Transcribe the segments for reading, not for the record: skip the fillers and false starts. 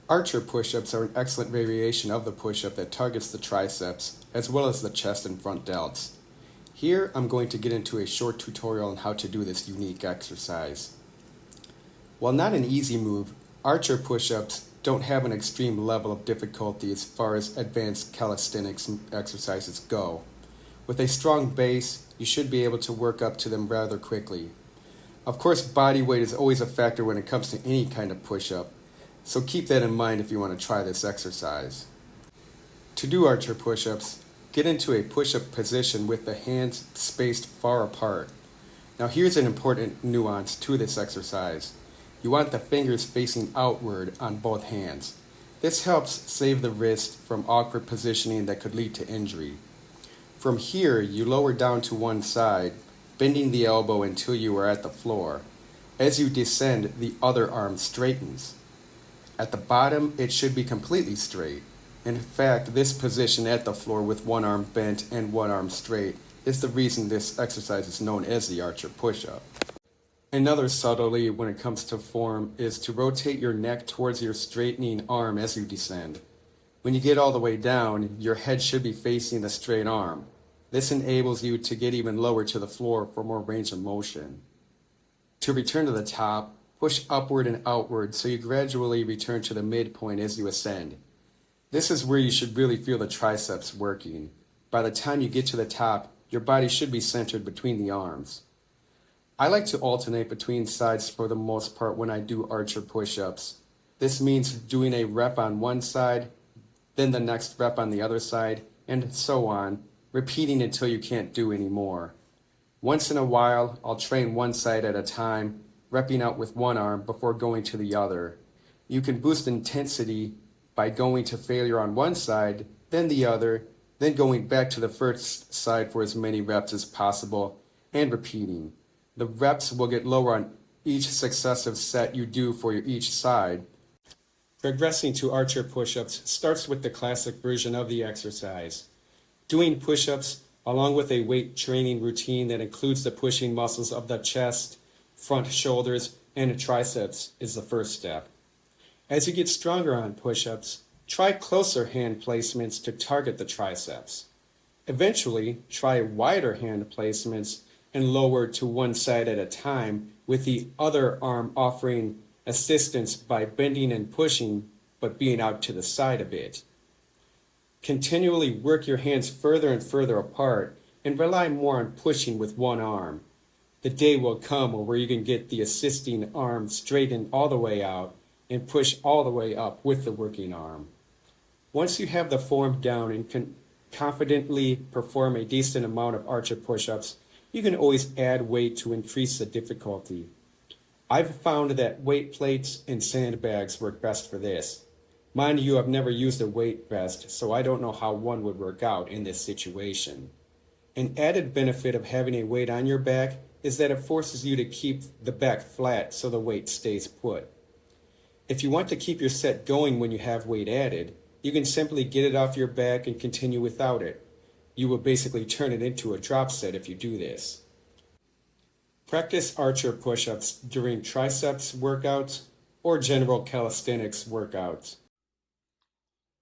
Archer push-ups are an excellent variation of the push-up that targets the triceps, as well as the chest and front delts. Here, I'm going to get into a short tutorial on how to do this unique exercise. While not an easy move, Archer push-ups don't have an extreme level of difficulty as far as advanced calisthenics exercises go. With a strong base, you should be able to work up to them rather quickly. Of course, body weight is always a factor when it comes to any kind of push-up, so keep that in mind if you want to try this exercise. To do Archer push-ups, get into a push-up position with the hands spaced far apart. Now here's an important nuance to this exercise. You want the fingers facing outward on both hands. This helps save the wrist from awkward positioning that could lead to injury. From here, you lower down to one side, bending the elbow until you are at the floor. As you descend, the other arm straightens. At the bottom, it should be completely straight. In fact, this position at the floor with one arm bent and one arm straight is the reason this exercise is known as the Archer push-up. Another subtlety when it comes to form is to rotate your neck towards your straightening arm as you descend. When you get all the way down, your head should be facing the straight arm. This enables you to get even lower to the floor for more range of motion. To return to the top, push upward and outward so you gradually return to the midpoint as you ascend. This is where you should really feel the triceps working. By the time you get to the top, your body should be centered between the arms. I like to alternate between sides for the most part when I do Archer push-ups. This means doing a rep on one side, then the next rep on the other side, and so on, repeating until you can't do any more. Once in a while, I'll train one side at a time, repping out with one arm before going to the other. You can boost intensity by going to failure on one side, then the other, then going back to the first side for as many reps as possible, and repeating. The reps will get lower on each successive set you do for each side. Progressing to Archer push-ups starts with the classic version of the exercise. Doing push-ups along with a weight training routine that includes the pushing muscles of the chest, front shoulders, and triceps is the first step. As you get stronger on push-ups, try closer hand placements to target the triceps. Eventually, try wider hand placements and lower to one side at a time, with the other arm offering assistance by bending and pushing, but being out to the side a bit. Continually work your hands further and further apart and rely more on pushing with one arm. The day will come where you can get the assisting arm straightened all the way out and push all the way up with the working arm. Once you have the form down and can confidently perform a decent amount of Archer push-ups, you can always add weight to increase the difficulty. I've found that weight plates and sandbags work best for this. Mind you, I've never used a weight vest, so I don't know how one would work out in this situation. An added benefit of having a weight on your back is that it forces you to keep the back flat so the weight stays put. If you want to keep your set going when you have weight added, you can simply get it off your back and continue without it. You will basically turn it into a drop set if you do this. Practice Archer push-ups during triceps workouts or general calisthenics workouts.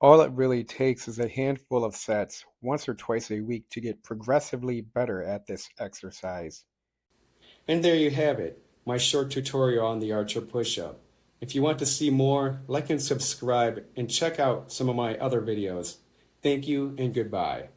All it really takes is a handful of sets once or twice a week to get progressively better at this exercise. And there you have it, my short tutorial on the Archer push-up. If you want to see more, like and subscribe and check out some of my other videos. Thank you and goodbye.